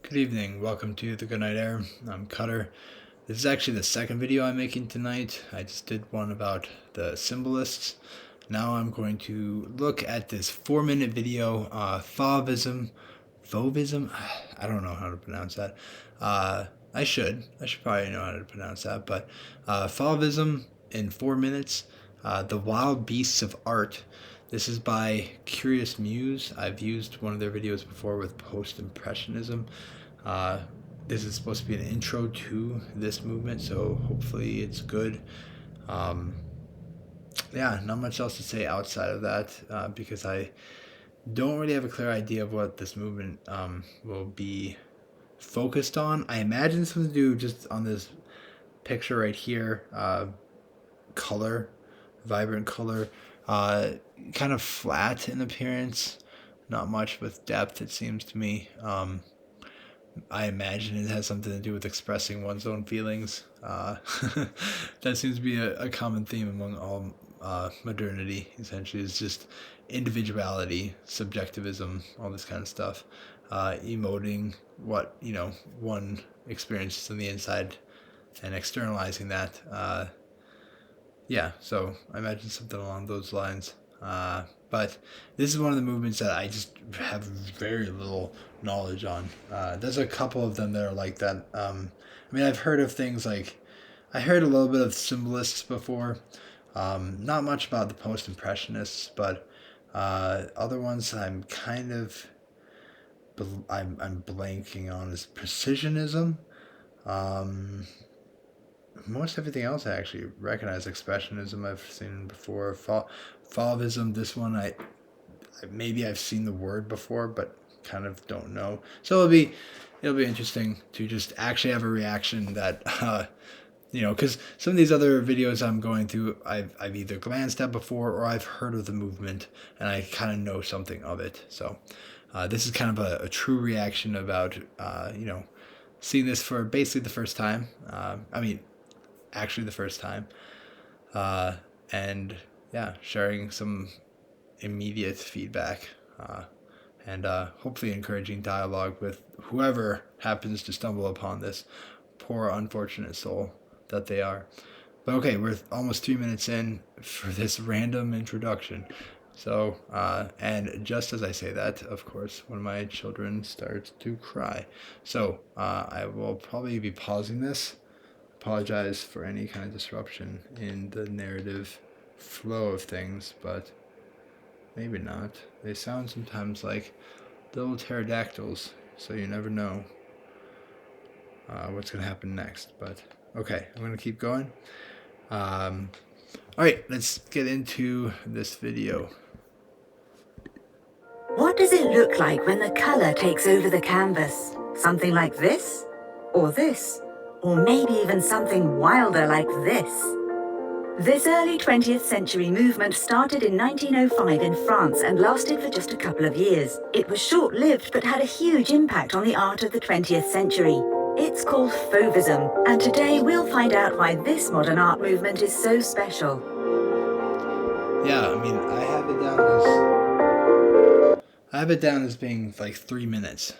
Good evening, welcome to the Good Night Air. I'm Cutter. This is actually the second video I'm making tonight. I just did one about the symbolists. Now I'm going to look at this 4-minute video, Fauvism. Fauvism? I don't know how to pronounce that. I should probably know how to pronounce that, but Fauvism in 4 minutes, The Wild Beasts of Art. This is by Curious Muse. I've used one of their videos before with post-impressionism. This is supposed to be an intro to this movement, so hopefully it's good. Yeah, not much else to say outside of that, because I don't really have a clear idea of what this movement will be focused on. I imagine something to do just on this picture right here, color, vibrant color, kind of flat in appearance, not much with depth, it seems to me. I imagine it has something to do with expressing one's own feelings. That seems to be a common theme among all modernity, essentially. It's just individuality, subjectivism, all this kind of stuff. Emoting what, one experiences on the inside and externalizing that. Yeah, so I imagine something along those lines. But this is one of the movements that I just have very little knowledge on. There's a couple of them that are like that. I've heard of things like, I heard a little bit of symbolists before. Not much about the post-impressionists, but other ones I'm kind of, I'm blanking on is precisionism. Most everything else I actually recognize. Expressionism I've seen before. Fauvism, this one maybe I've seen the word before, but kind of don't know. So it'll be interesting to just actually have a reaction that because some of these other videos I'm going through, I've either glanced at before or I've heard of the movement and I kind of know something of it. So this is kind of a true reaction about seeing this for basically the first time. Actually the first time, and yeah, sharing some immediate feedback, and hopefully encouraging dialogue with whoever happens to stumble upon this poor unfortunate soul that they are. But okay, we're almost 3 minutes in for this random introduction. So, and just as I say that, of course, one of my children starts to cry. So, I will probably be pausing this. Apologize for any kind of disruption in the narrative flow of things, but maybe not. They sound sometimes like little pterodactyls, so you never know what's going to happen next. But okay, I'm going to keep going. Alright, let's get into this video. What does it look like when the color takes over the canvas? Something like this? Or this? Or maybe even something wilder like this. This early 20th century movement started in 1905 in France and lasted for just a couple of years. It was short-lived but had a huge impact on the art of the 20th century. It's called Fauvism, and today we'll find out why this modern art movement is so special. Yeah, I have it down as being like 3 minutes.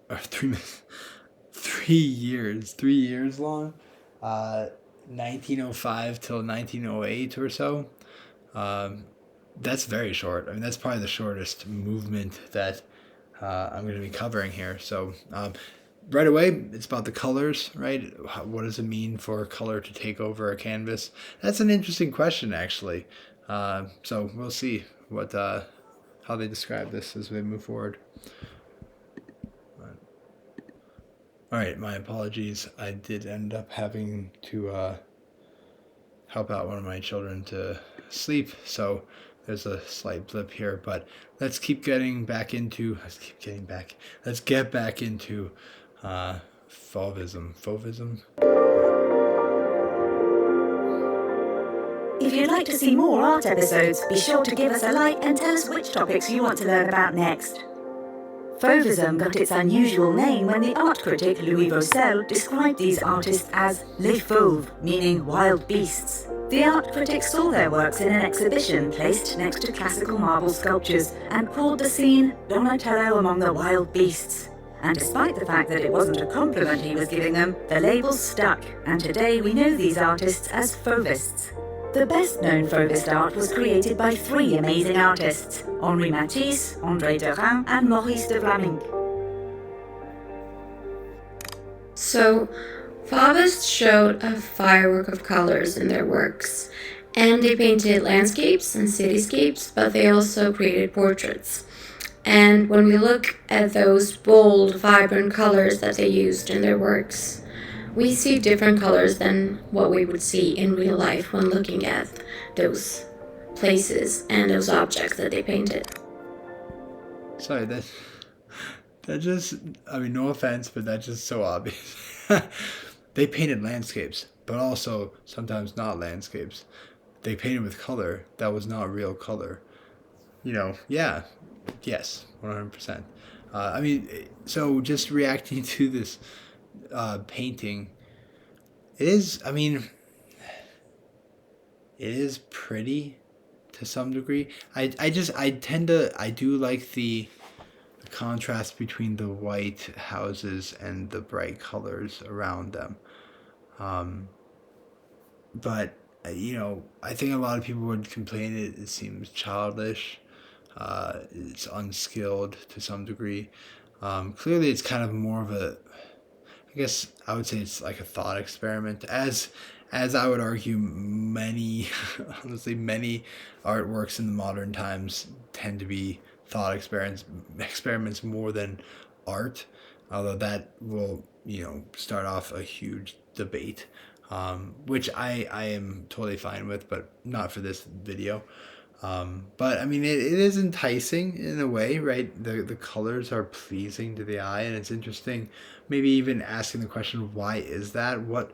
Or 3 minutes. 3 years. 3 years long. 1905 till 1908 or so. That's very short. That's probably the shortest movement that I'm going to be covering here. So right away, it's about the colors, right? What does it mean for color to take over a canvas? That's an interesting question, actually. So we'll see what how they describe this as we move forward. All right, my apologies. I did end up having to help out one of my children to sleep, so there's a slight blip here. But let's get back into Fauvism. Fauvism. If you'd like to see more art episodes, be sure to give us a like and tell us which topics you want to learn about next. Fauvism got its unusual name when the art critic Louis Vaucel described these artists as les fauves, meaning wild beasts. The art critic saw their works in an exhibition placed next to classical marble sculptures and called the scene Donatello among the wild beasts. And despite the fact that it wasn't a compliment he was giving them, the label stuck, and today we know these artists as Fauvists. The best-known Fauvist art was created by three amazing artists: Henri Matisse, André Derain, and Maurice de Vlaminck. So, Fauvists showed a firework of colors in their works, and they painted landscapes and cityscapes, but they also created portraits. And when we look at those bold, vibrant colors that they used in their works, we see different colors than what we would see in real life when looking at those places and those objects that they painted. Sorry, that just, I mean, no offense, but that's just so obvious. They painted landscapes, but also sometimes not landscapes. They painted with color that was not real color. Yeah, yes, 100%. I mean, so just reacting to this painting, it is pretty to some degree. I do like the contrast between the white houses and the bright colors around them. But I think a lot of people would complain it seems childish. It's unskilled to some degree. Clearly, it's kind of more of a, I guess I would say it's like a thought experiment, as I would argue many, honestly, many artworks in the modern times tend to be thought experiments more than art, although that will, start off a huge debate, which I am totally fine with, but not for this video. But I mean, it is enticing in a way, right? The colors are pleasing to the eye, and it's interesting. Maybe even asking the question, why is that? What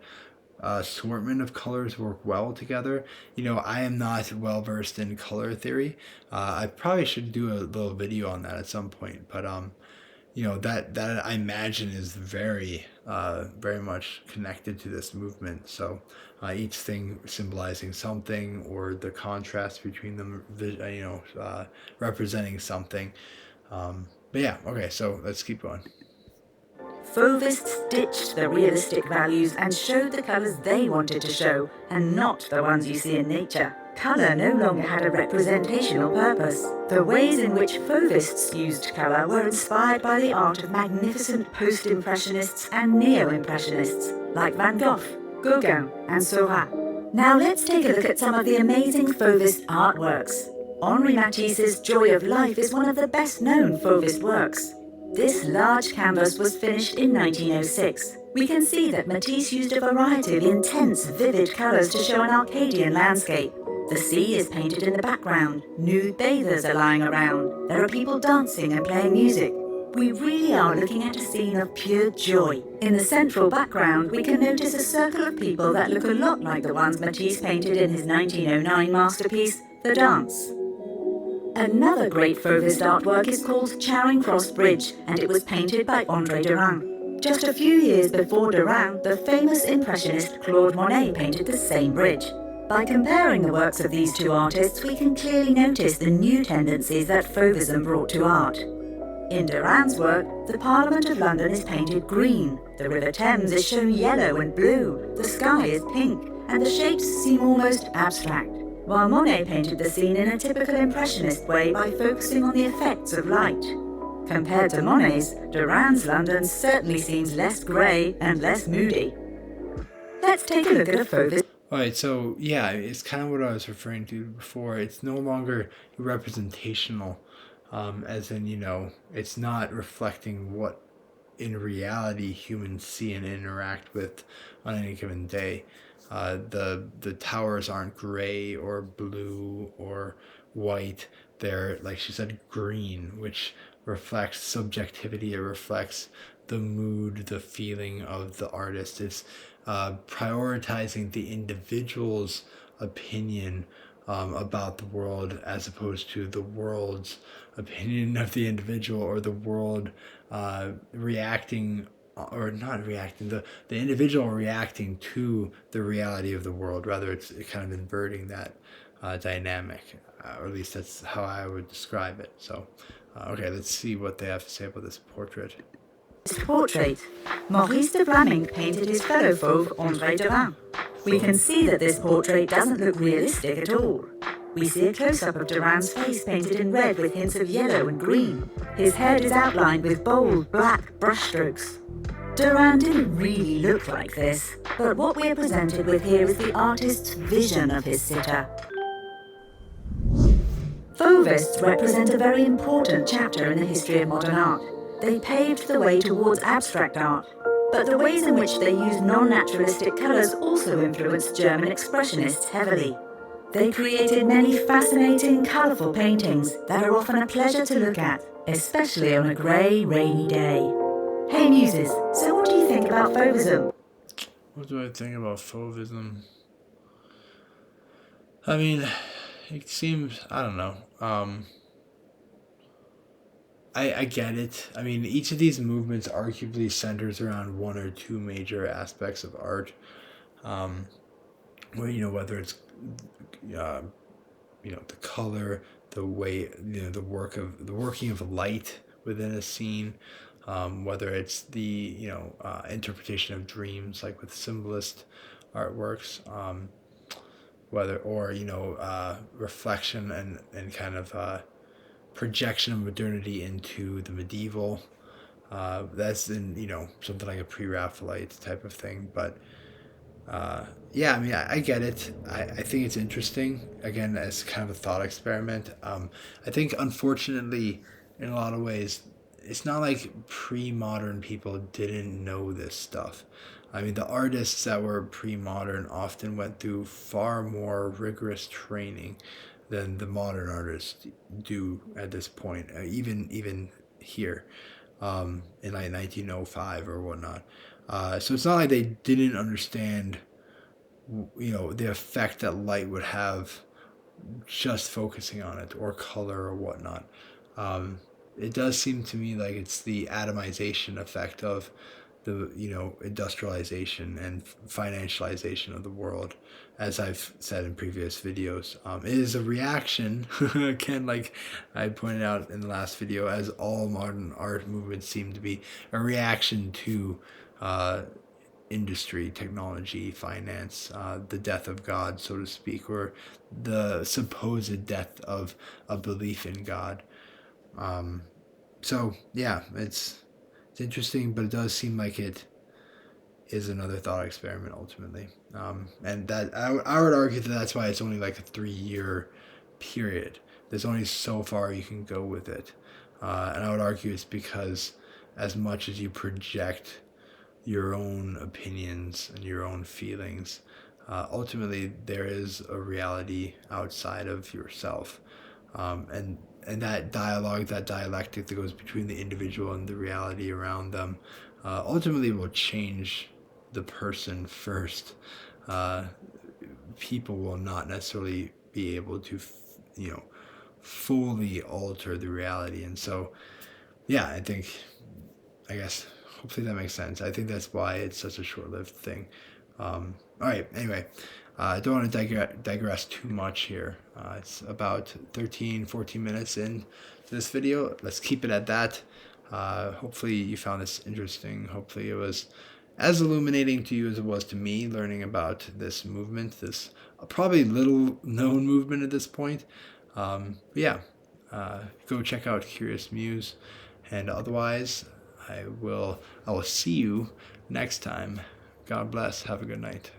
assortment of colors work well together? I am not well versed in color theory. I probably should do a little video on that at some point. But that I imagine is very very much connected to this movement. So each thing symbolizing something, or the contrast between them, representing something. But yeah, okay, so let's keep going. Fauvists ditched the realistic values and showed the colours they wanted to show, and not the ones you see in nature. Colour no longer had a representational purpose. The ways in which Fauvists used colour were inspired by the art of magnificent post-impressionists and neo-impressionists like Van Gogh, Gauguin, and Seurat. Now let's take a look at some of the amazing Fauvist artworks. Henri Matisse's Joy of Life is one of the best-known Fauvist works. This large canvas was finished in 1906. We can see that Matisse used a variety of intense, vivid colours to show an Arcadian landscape. The sea is painted in the background. Nude bathers are lying around. There are people dancing and playing music. We really are looking at a scene of pure joy. In the central background, we can notice a circle of people that look a lot like the ones Matisse painted in his 1909 masterpiece, The Dance. Another great Fauvist artwork is called Charing Cross Bridge, and it was painted by André Derain. Just a few years before Derain, the famous Impressionist Claude Monet painted the same bridge. By comparing the works of these two artists, we can clearly notice the new tendencies that Fauvism brought to art. In Derain's work, the Parliament of London is painted green, the River Thames is shown yellow and blue, the sky is pink, and the shapes seem almost abstract. While Monet painted the scene in a typical Impressionist way by focusing on the effects of light. Compared to Monet's, Derain's London certainly seems less grey and less moody. Let's take a look at a Fauvist. Alright, so yeah, it's kind of what I was referring to before. It's no longer representational, as in, it's not reflecting what in reality humans see and interact with on any given day. The towers aren't gray or blue or white. They're, like she said, green, which reflects subjectivity. It reflects the mood, the feeling of the artist. It's prioritizing the individual's opinion about the world, as opposed to the world's opinion of the individual, or the world reacting, or not reacting, the individual reacting to the reality of the world. Rather, it's kind of inverting that dynamic, or at least that's how I would describe it. So okay, let's see what they have to say about this portrait. portrait. Maurice de Vlaminck painted his fellow Fauve André Derain. We can see that this portrait doesn't look realistic at all. We see a close-up of Derain's face painted in red with hints of yellow and green. His head is outlined with bold, black brushstrokes. Derain didn't really look like this, but what we are presented with here is the artist's vision of his sitter. Fauvists represent a very important chapter in the history of modern art. They paved the way towards abstract art, but the ways in which they used non-naturalistic colours also influenced German expressionists heavily. They created many fascinating, colourful paintings that are often a pleasure to look at, especially on a grey, rainy day. Hey Muses, so what do you think about Fauvism? What do I think about Fauvism? I mean, it seems, I don't know. I get it. I mean, each of these movements arguably centers around one or two major aspects of art. Where, whether it's, the color, the way, the working of light within a scene, whether it's the, interpretation of dreams, like with symbolist artworks, reflection and kind of projection of modernity into the medieval. That's in, something like a pre-Raphaelite type of thing. But yeah, I mean, I get it. I think it's interesting, again, as kind of a thought experiment. I think, unfortunately, in a lot of ways, it's not like pre-modern people didn't know this stuff. I mean, the artists that were pre-modern often went through far more rigorous training than the modern artists do at this point, even here, in like 1905 or whatnot. So it's not like they didn't understand, the effect that light would have just focusing on it, or color or whatnot. It does seem to me like it's the atomization effect of the industrialization and financialization of the world, as I've said in previous videos. It is a reaction, again, like I pointed out in the last video, as all modern art movements seem to be, a reaction to industry, technology, finance, the death of God, so to speak, or the supposed death of a belief in God. So yeah, it's interesting, but it does seem like it is another thought experiment ultimately. And that I would argue that that's why it's only like a 3-year period. There's only so far you can go with it. And I would argue it's because as much as you project your own opinions and your own feelings, ultimately there is a reality outside of yourself. And that dialogue, that dialectic that goes between the individual and the reality around them, ultimately will change the person first. People will not necessarily be able to, fully alter the reality. And so, yeah, I guess, hopefully that makes sense. I think that's why it's such a short-lived thing. All right, anyway. I don't want to digress too much here. It's about 14 minutes into this video. Let's keep it at that. Hopefully you found this interesting. Hopefully it was as illuminating to you as it was to me, learning about this movement, this probably little known movement at this point. But yeah, go check out Curious Muse. And otherwise, I will see you next time. God bless. Have a good night.